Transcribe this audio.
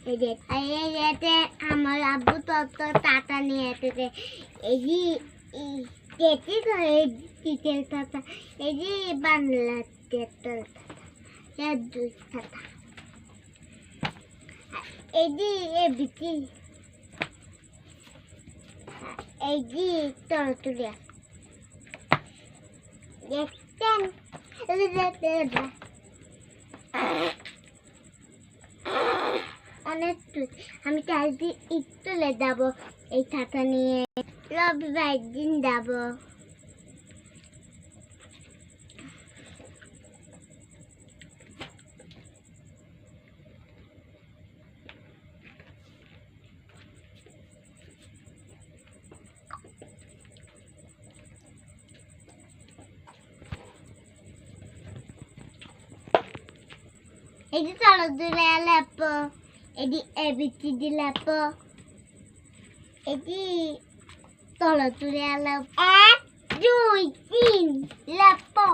এতে আমার আব্বু তত টাটা নিয়ে এসেছে এই যে কেটে চিকেন টাটা এই যে বাংলা তেতল টাটা দুই টাটা এই যে বিচি এই যে তরতুলিয়া দেখতেন অনেক আমি চাল দিয়ে একটু লে যাবো এই ছাতা নিয়ে রবিবার দিন যাবো এই যে চলো দূরে লেপো এদি এবিটি দি লেপো এদি চলো দূরে লেপো 1 2 3 লেপো